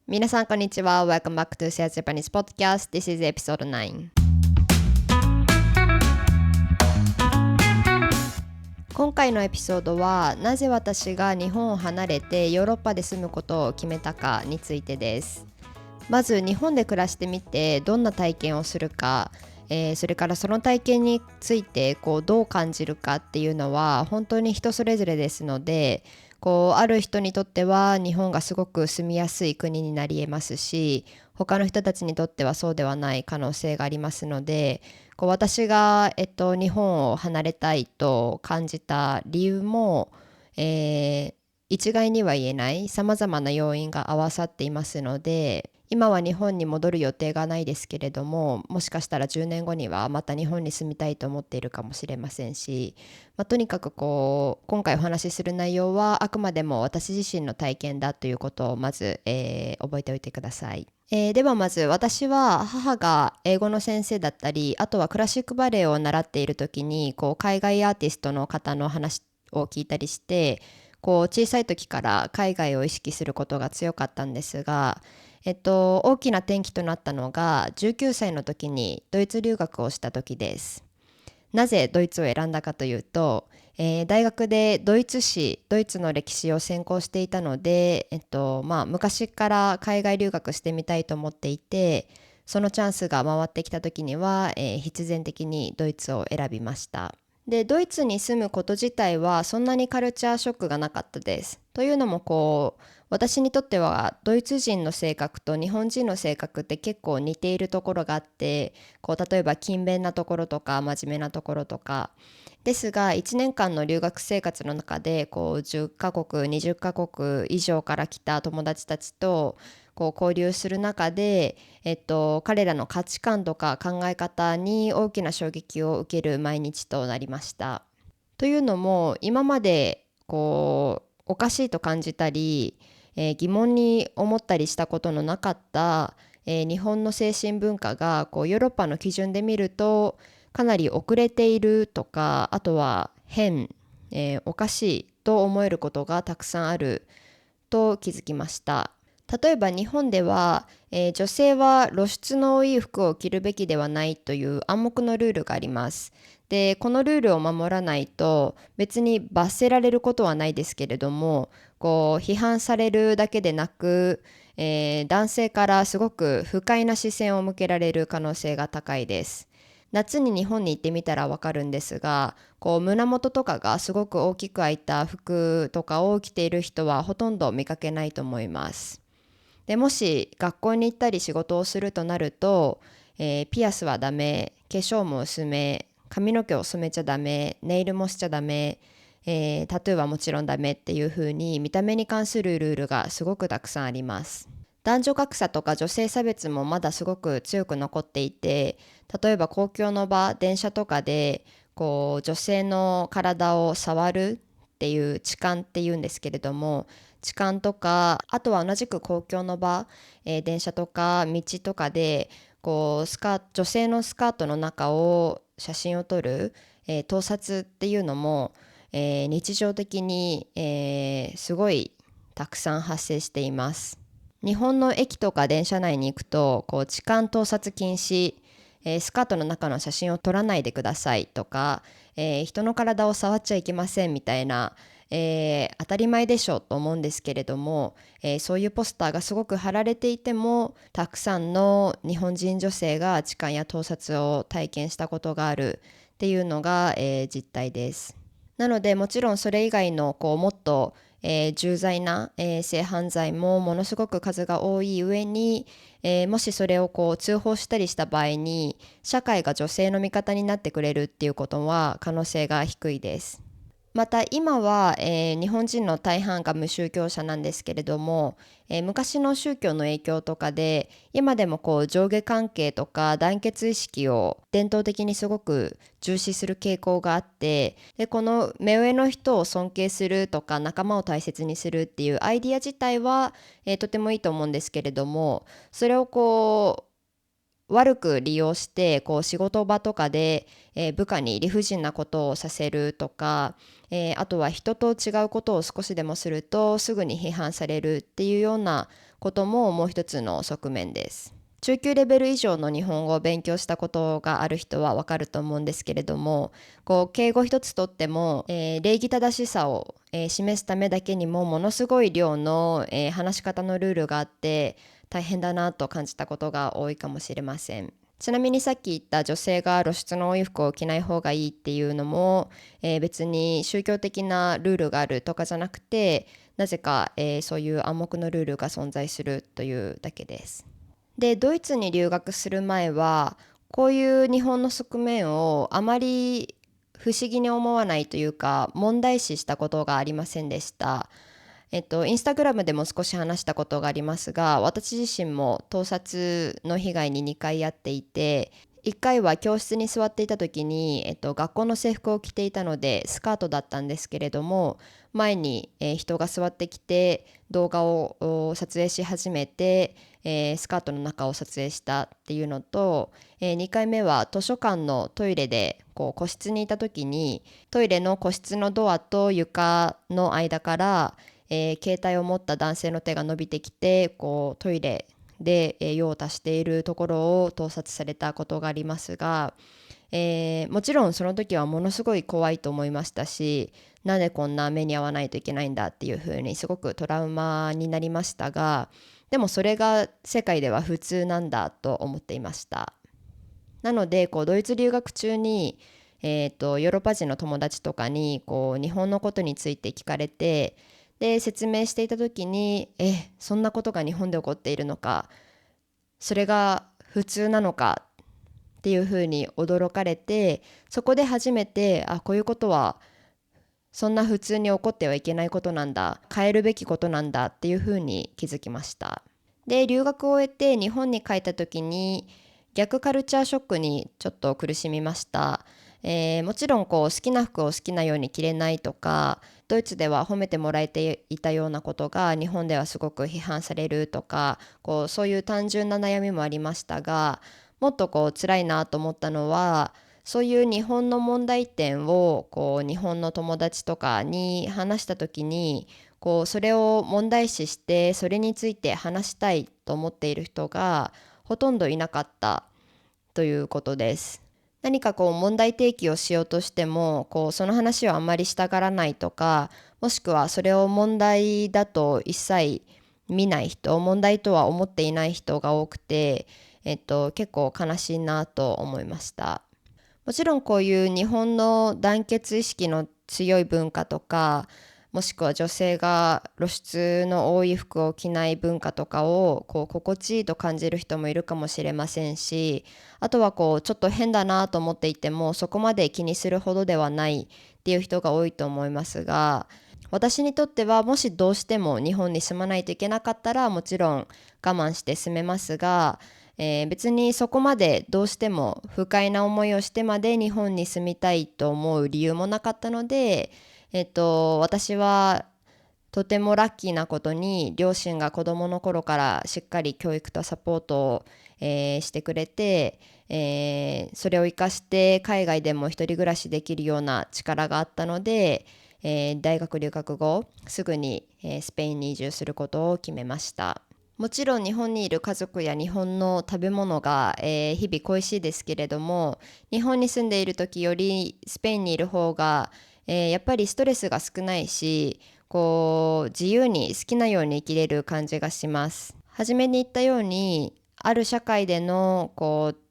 皆さん、こんにちは。Welcome back to Sales Japanese Podcast. This is episode 9. 今回のエピソードは、なぜ私が日本を離れてヨーロッパで住むことを決めたかについてです。まず、日本で暮らしてみて、どんな体験をするか、それからその体験についてどう感じるかっていうのは本当に人それぞれですので、ある人にとっては日本がすごく住みやすい国になり得ますし、他の人たちにとってはそうではない可能性がありますので、私が、日本を離れたいと感じた理由も、一概には言えない様々な要因が合わさっていますので、今は日本に戻る予定がないですけれども、もしかしたら10年後にはまた日本に住みたいと思っているかもしれませんし、とにかく今回お話しする内容はあくまでも私自身の体験だということをまず、覚えておいてください。ではまず、私は母が英語の先生だったり、あとはクラシックバレエを習っている時に海外アーティストの方の話を聞いたりして、小さい時から海外を意識することが強かったんですが、大きな転機となったのが19歳の時にドイツ留学をした時です。なぜドイツを選んだかというと、大学でドイツの歴史を専攻していたので、昔から海外留学してみたいと思っていて、そのチャンスが回ってきた時には、必然的にドイツを選びました。で、ドイツに住むこと自体はそんなにカルチャーショックがなかったです。というのも私にとってはドイツ人の性格と日本人の性格って結構似ているところがあって、例えば勤勉なところとか真面目なところとかですが、1年間の留学生活の中で10カ国20カ国以上から来た友達たちと交流する中で、彼らの価値観とか考え方に大きな衝撃を受ける毎日となりました。というのも、今までおかしいと感じたり、疑問に思ったりしたことのなかった、日本の精神文化がヨーロッパの基準で見るとかなり遅れているとか、あとは変、おかしいと思えることがたくさんあると気づきました。例えば日本では、女性は露出の多い服を着るべきではないという暗黙のルールがあります。で、このルールを守らないと別に罰せられることはないですけれども、批判されるだけでなく、男性からすごく不快な視線を向けられる可能性が高いです。夏に日本に行ってみたらわかるんですが、胸元とかがすごく大きく開いた服とかを着ている人はほとんど見かけないと思います。で、もし学校に行ったり仕事をするとなると、ピアスはダメ、化粧も薄め、髪の毛を染めちゃダメ、ネイルもしちゃダメ、タトゥーはもちろんダメっていう風に見た目に関するルールがすごくたくさんあります。男女格差とか女性差別もまだすごく強く残っていて、例えば公共の場、電車とかで女性の体を触るっていう痴漢っていうんですけれども、痴漢とか、あとは同じく公共の場、電車とか道とかで女性のスカートの中を写真を撮る、盗撮っていうのも、日常的に、すごいたくさん発生しています。日本の駅とか電車内に行くと痴漢盗撮禁止、スカートの中の写真を撮らないでくださいとか、人の体を触っちゃいけませんみたいな、当たり前でしょと思うんですけれども、そういうポスターがすごく貼られていても、たくさんの日本人女性が痴漢や盗撮を体験したことがあるっていうのが、実態です。なので、もちろんそれ以外のもっと重大な、性犯罪もものすごく数が多い上に、もしそれを通報したりした場合に社会が女性の味方になってくれるっていうことは可能性が低いです。また今は、日本人の大半が無宗教者なんですけれども、昔の宗教の影響とかで今でも上下関係とか団結意識を伝統的にすごく重視する傾向があって、でこの目上の人を尊敬するとか仲間を大切にするっていうアイディア自体は、とてもいいと思うんですけれども、それを悪く利用して仕事場とかで、部下に理不尽なことをさせるとか、あとは人と違うことを少しでもするとすぐに批判されるっていうようなことももう一つの側面です。中級レベル以上の日本語を勉強したことがある人はわかると思うんですけれども、敬語一つとっても、礼儀正しさを、示すためだけにもものすごい量の、話し方のルールがあって大変だなと感じたことが多いかもしれません。ちなみにさっき言った女性が露出の多い服を着ない方がいいっていうのも、別に宗教的なルールがあるとかじゃなくて、なぜか、そういう暗黙のルールが存在するというだけです。で、ドイツに留学する前は、こういう日本の側面をあまり不思議に思わないというか、問題視したことがありませんでした。インスタグラムでも少し話したことがありますが、私自身も盗撮の被害に2回遭っていて、1回は教室に座っていた時に、学校の制服を着ていたのでスカートだったんですけれども、前に、人が座ってきて動画を撮影し始めて、スカートの中を撮影したっていうのと、2回目は図書館のトイレで個室にいた時に、トイレの個室のドアと床の間から、携帯を持った男性の手が伸びてきてトイレで、用を足しているところを盗撮されたことがありますが、もちろんその時はものすごい怖いと思いましたし、なんでこんな目に遭わないといけないんだっていう風にすごくトラウマになりましたが、でもそれが世界では普通なんだと思っていました。なのでドイツ留学中に、ヨーロッパ人の友達とかに日本のことについて聞かれて、で説明していた時にそんなことが日本で起こっているのか、それが普通なのかっていうふうに驚かれて、そこで初めてこういうことはそんな普通に起こってはいけないことなんだ、変えるべきことなんだっていうふうに気づきました。で留学を終えて日本に帰った時に逆カルチャーショックにちょっと苦しみました。もちろん好きな服を好きなように着れないとか、ドイツでは褒めてもらえていたようなことが日本ではすごく批判されるとか、そういう単純な悩みもありましたが、もっと辛いなと思ったのは、そういう日本の問題点を日本の友達とかに話した時に、それを問題視してそれについて話したいと思っている人がほとんどいなかったということです。何か問題提起をしようとしてもその話をあんまりしたがらないとか、もしくはそれを問題だと一切見ない人、問題とは思っていない人が多くて、結構悲しいなと思いました。もちろんこういう日本の団結意識の強い文化とか、もしくは女性が露出の多い服を着ない文化とかを心地いいと感じる人もいるかもしれませんし、あとはちょっと変だなと思っていてもそこまで気にするほどではないっていう人が多いと思いますが、私にとってはもしどうしても日本に住まないといけなかったらもちろん我慢して住めますが、別にそこまでどうしても不快な思いをしてまで日本に住みたいと思う理由もなかったので、私はとてもラッキーなことに両親が子どもの頃からしっかり教育とサポートを、してくれて、それを生かして海外でも一人暮らしできるような力があったので、大学留学後すぐに、スペインに移住することを決めました。もちろん日本にいる家族や日本の食べ物が、日々恋しいですけれども、日本に住んでいる時よりスペインにいる方が、やっぱりストレスが少ないし、自由に好きなように生きれる感じがします。初めに言ったように、ある社会での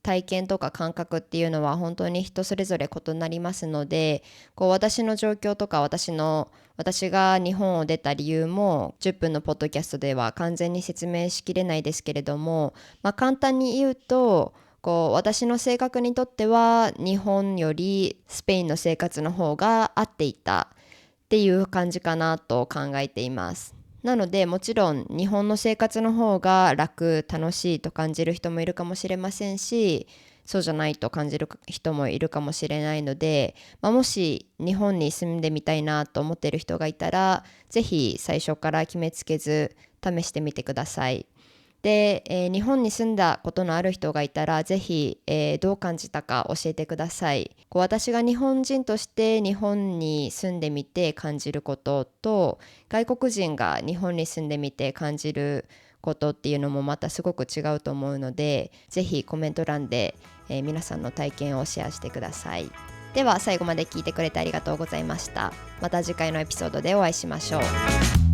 体験とか感覚っていうのは本当に人それぞれ異なりますので、私の状況とか私が日本を出た理由も10分のポッドキャストでは完全に説明しきれないですけれども、簡単に言うと私の性格にとっては日本よりスペインの生活の方が合っていたっていう感じかなと考えています。なのでもちろん日本の生活の方が楽しいと感じる人もいるかもしれませんし、そうじゃないと感じる人もいるかもしれないので、もし日本に住んでみたいなと思っている人がいたら、ぜひ最初から決めつけず試してみてください。で、日本に住んだことのある人がいたらぜひ、どう感じたか教えてください。私が日本人として日本に住んでみて感じることと、外国人が日本に住んでみて感じることっていうのもまたすごく違うと思うので、ぜひコメント欄で、皆さんの体験をシェアしてください。では最後まで聞いてくれてありがとうございました。また次回のエピソードでお会いしましょう。